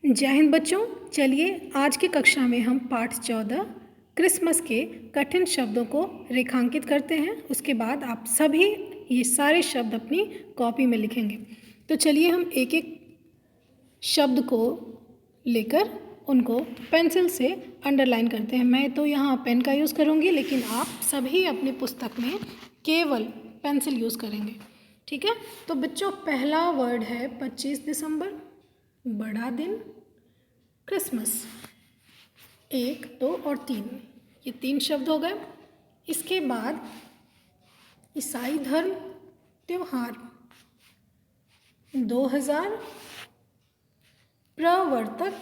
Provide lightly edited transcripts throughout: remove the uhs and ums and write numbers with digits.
जय हिंद बच्चों। चलिए आज की कक्षा में हम पाठ 14 क्रिसमस के कठिन शब्दों को रेखांकित करते हैं। उसके बाद आप सभी ये सारे शब्द अपनी कॉपी में लिखेंगे। तो चलिए हम एक एक शब्द को लेकर उनको पेंसिल से अंडरलाइन करते हैं। मैं तो यहाँ पेन का यूज़ करूँगी, लेकिन आप सभी अपनी पुस्तक में केवल पेंसिल यूज़ करेंगे, ठीक है। तो बच्चों पहला वर्ड है 25 दिसंबर, बड़ा दिन, क्रिसमस। 1, 2 और 3, ये 3 शब्द हो गए। इसके बाद ईसाई धर्म त्योहार, 2000, प्रवर्तक,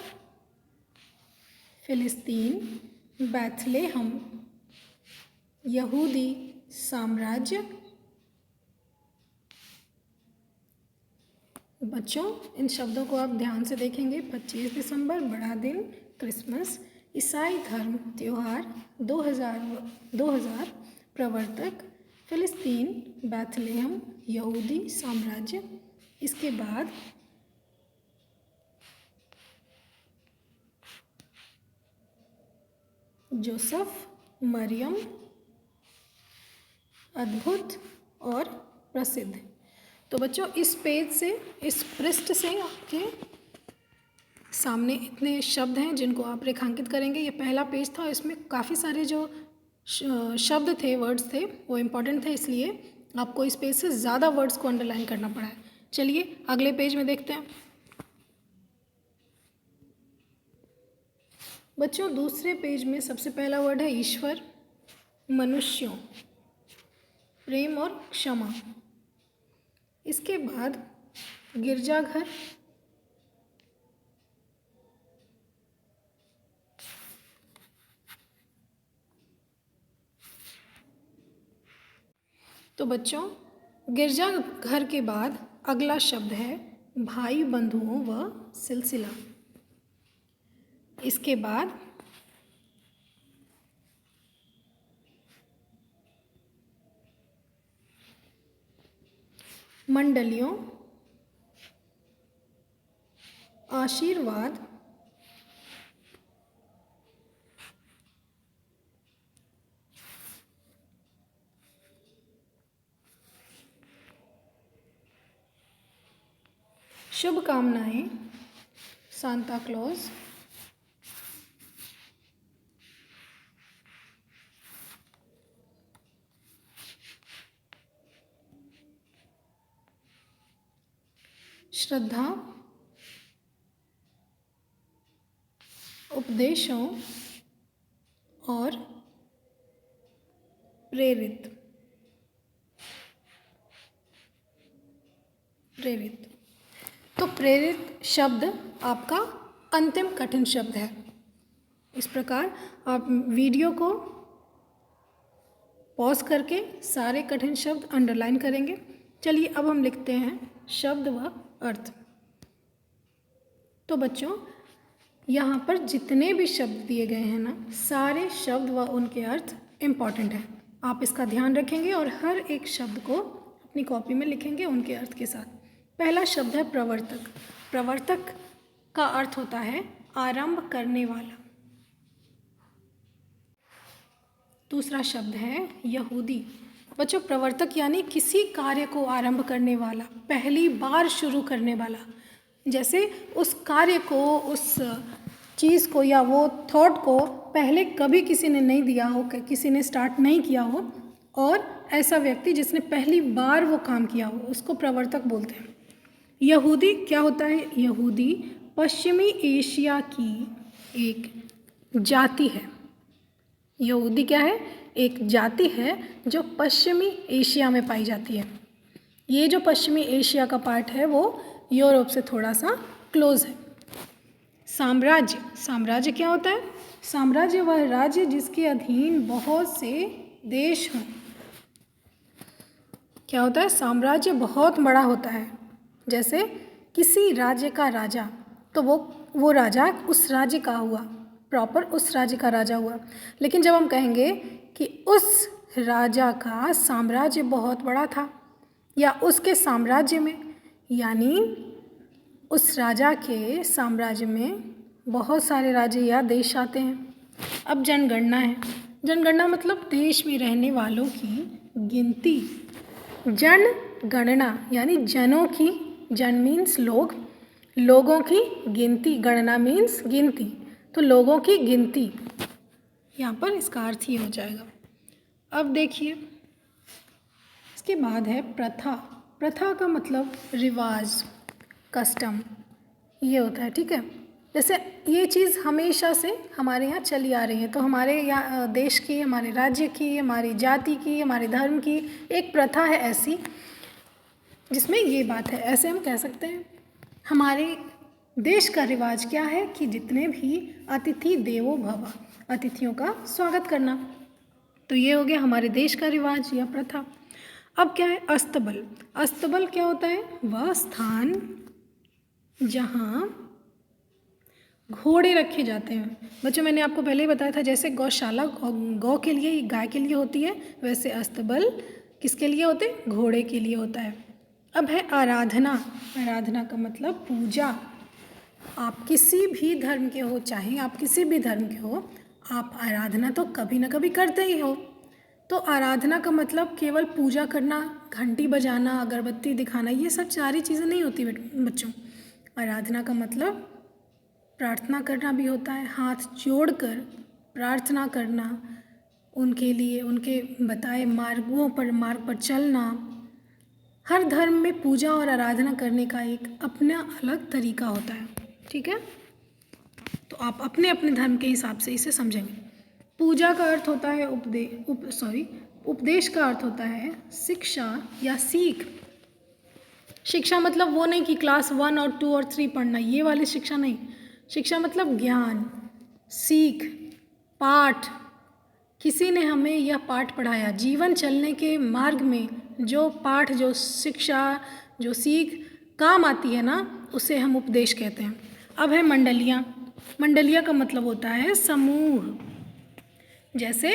फिलिस्तीन, बैथलेहम, यहूदी साम्राज्य। बच्चों इन शब्दों को आप ध्यान से देखेंगे। 25 दिसंबर, बड़ा दिन, क्रिसमस, ईसाई धर्म त्योहार, 2000, प्रवर्तक, फिलिस्तीन, बैथलेहम, यहूदी साम्राज्य। इसके बाद जोसेफ, मरियम, अद्भुत और प्रसिद्ध। तो बच्चों इस पेज से, इस पृष्ठ से आपके सामने इतने शब्द हैं जिनको आप रेखांकित करेंगे। ये पहला पेज था, इसमें काफ़ी सारे जो शब्द थे, वर्ड्स थे, वो इम्पॉर्टेंट थे, इसलिए आपको इस पेज से ज़्यादा वर्ड्स को अंडरलाइन करना पड़ा है। चलिए अगले पेज में देखते हैं। बच्चों दूसरे पेज में सबसे पहला वर्ड है ईश्वर, मनुष्यों, प्रेम और क्षमा। इसके बाद गिरजाघर, तो बच्चों गिरजाघर के बाद अगला शब्द है भाई बंधुओं व सिलसिला। इसके बाद मंडलियों, आशीर्वाद, शुभकामनाएं, सांता क्लॉज, श्रद्धा, उपदेशों और प्रेरित। तो प्रेरित शब्द आपका अंतिम कठिन शब्द है। इस प्रकार आप वीडियो को पॉज करके सारे कठिन शब्द अंडरलाइन करेंगे। चलिए अब हम लिखते हैं शब्द व अर्थ। तो बच्चों यहाँ पर जितने भी शब्द दिए गए हैं ना, सारे शब्द व उनके अर्थ इम्पॉर्टेंट हैं। आप इसका ध्यान रखेंगे और हर एक शब्द को अपनी कॉपी में लिखेंगे उनके अर्थ के साथ। पहला शब्द है प्रवर्तक। प्रवर्तक का अर्थ होता है आरंभ करने वाला। दूसरा शब्द है यहूदी। बच्चों प्रवर्तक यानी किसी कार्य को आरंभ करने वाला, पहली बार शुरू करने वाला। जैसे उस कार्य को, उस चीज़ को या वो थॉट को पहले कभी किसी ने नहीं दिया हो, किसी ने स्टार्ट नहीं किया हो, और ऐसा व्यक्ति जिसने पहली बार वो काम किया हो, उसको प्रवर्तक बोलते हैं। यहूदी क्या होता है? यहूदी पश्चिमी एशिया की एक जाति है। यहूदी क्या है? एक जाति है जो पश्चिमी एशिया में पाई जाती है। ये जो पश्चिमी एशिया का पार्ट है वो यूरोप से थोड़ा सा क्लोज है। साम्राज्य, साम्राज्य क्या होता है? साम्राज्य वह राज्य जिसके अधीन बहुत से देश हों। क्या होता है? साम्राज्य बहुत बड़ा होता है। जैसे किसी राज्य का राजा, तो वो राजा उस राज्य का हुआ, प्रॉपर उस राज्य का राजा हुआ। लेकिन जब हम कहेंगे कि उस राजा का साम्राज्य बहुत बड़ा था या उसके साम्राज्य में, यानी उस राजा के साम्राज्य में बहुत सारे राज्य या देश आते हैं। अब जनगणना है। जनगणना मतलब देश में रहने वालों की गिनती। जनगणना यानी जनों की, जन मीन्स लोग, लोगों की गिनती, गणना मीन्स गिनती, तो लोगों की गिनती, यहाँ पर इसका अर्थ ये हो जाएगा। अब देखिए इसके बाद है प्रथा। प्रथा का मतलब रिवाज, कस्टम, ये होता है, ठीक है। जैसे ये चीज़ हमेशा से हमारे यहाँ चली आ रही है, तो हमारे यहाँ देश की, हमारे राज्य की, हमारी जाति की, हमारे धर्म की एक प्रथा है ऐसी जिसमें ये बात है। ऐसे हम कह सकते हैं हमारे देश का रिवाज क्या है कि जितने भी अतिथि देवो भव, अतिथियों का स्वागत करना, तो ये हो गया हमारे देश का रिवाज या प्रथा। अब क्या है अस्तबल। अस्तबल क्या होता है? वह स्थान जहाँ घोड़े रखे जाते हैं। बच्चों मैंने आपको पहले ही बताया था, जैसे गौशाला गौ के लिए, गाय के लिए होती है, वैसे अस्तबल किसके लिए होते हैं? घोड़े के लिए होता है। अब है आराधना। आराधना का मतलब पूजा। आप किसी भी धर्म के हो, चाहे आप किसी भी धर्म के हो, आप आराधना तो कभी ना कभी करते ही हो। तो आराधना का मतलब केवल पूजा करना, घंटी बजाना, अगरबत्ती दिखाना, ये सब सारी चीज़ें नहीं होती बच्चों। आराधना का मतलब प्रार्थना करना भी होता है, हाथ जोड़कर प्रार्थना करना, उनके लिए उनके बताए मार्ग पर चलना। हर धर्म में पूजा और आराधना करने का एक अपना अलग तरीका होता है, ठीक है। तो आप अपने अपने धर्म के हिसाब से इसे समझेंगे। पूजा का अर्थ होता है उपदेश का अर्थ होता है शिक्षा या सीख। शिक्षा मतलब वो नहीं कि क्लास 1 और 2 और 3 पढ़ना, ये वाली शिक्षा नहीं। शिक्षा मतलब ज्ञान, सीख, पाठ। किसी ने हमें यह पाठ पढ़ाया। जीवन चलने के मार्ग में जो पाठ, जो शिक्षा, जो सीख काम आती है ना, उसे हम उपदेश कहते हैं। अब है मंडलियाँ। मंडलियाँ का मतलब होता है समूह। जैसे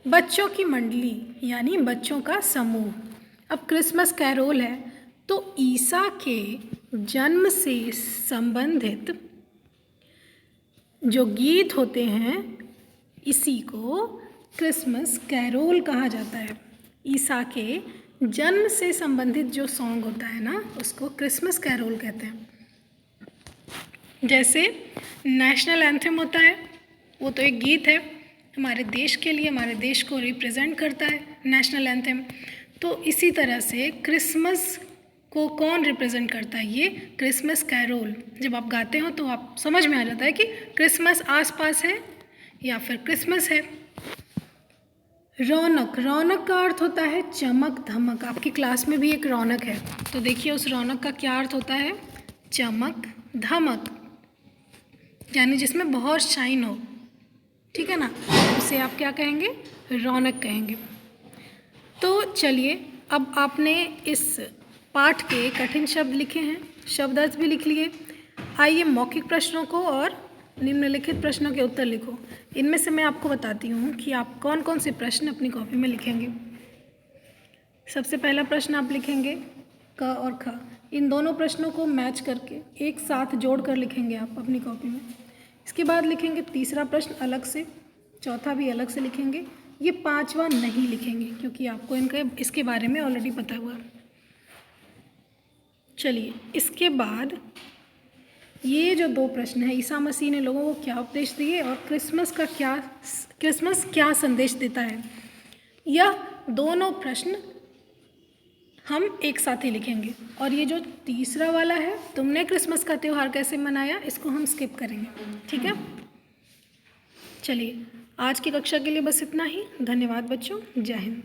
बच्चों की मंडली यानी बच्चों का समूह। अब क्रिसमस कैरोल है, तो ईसा के जन्म से संबंधित जो गीत होते हैं, इसी को क्रिसमस कैरोल कहा जाता है। ईसा के जन्म से संबंधित जो सॉन्ग होता है ना, उसको क्रिसमस कैरोल कहते हैं। जैसे नेशनल एंथम होता है, वो तो एक गीत है हमारे देश के लिए, हमारे देश को रिप्रेजेंट करता है नेशनल एंथम। तो इसी तरह से क्रिसमस को कौन रिप्रेजेंट करता है? ये क्रिसमस कैरोल। जब आप गाते हो तो आप समझ में आ जाता है कि क्रिसमस आसपास है या फिर क्रिसमस है। रौनक। रौनक का अर्थ होता है चमक धमक। आपकी क्लास में भी एक रौनक है, तो देखिए उस रौनक का क्या अर्थ होता है? चमक धमक, यानी जिसमें बहुत शाइन हो, ठीक है ना, उसे आप क्या कहेंगे? रौनक कहेंगे। तो चलिए, अब आपने इस पाठ के कठिन शब्द लिखे हैं, शब्द अर्थ भी लिख लिए। आइए मौखिक प्रश्नों को और निम्नलिखित प्रश्नों के उत्तर लिखो। इनमें से मैं आपको बताती हूँ कि आप कौन कौन से प्रश्न अपनी कॉपी में लिखेंगे। सबसे पहला प्रश्न आप लिखेंगे क और ख। इन दोनों प्रश्नों को मैच करके एक साथ जोड़ कर लिखेंगे आप अपनी कॉपी में। इसके बाद लिखेंगे तीसरा प्रश्न अलग से, चौथा भी अलग से लिखेंगे। ये पांचवा नहीं लिखेंगे क्योंकि आपको इसके बारे में ऑलरेडी पता हुआ। चलिए, इसके बाद ये जो दो प्रश्न है, ईसा मसीह ने लोगों को क्या उपदेश दिए और क्रिसमस क्या संदेश देता है, यह दोनों प्रश्न हम एक साथ ही लिखेंगे। और ये जो तीसरा वाला है, तुमने क्रिसमस का त्यौहार कैसे मनाया, इसको हम स्किप करेंगे, ठीक है। चलिए, आज की कक्षा के लिए बस इतना ही। धन्यवाद बच्चों, जय हिंद।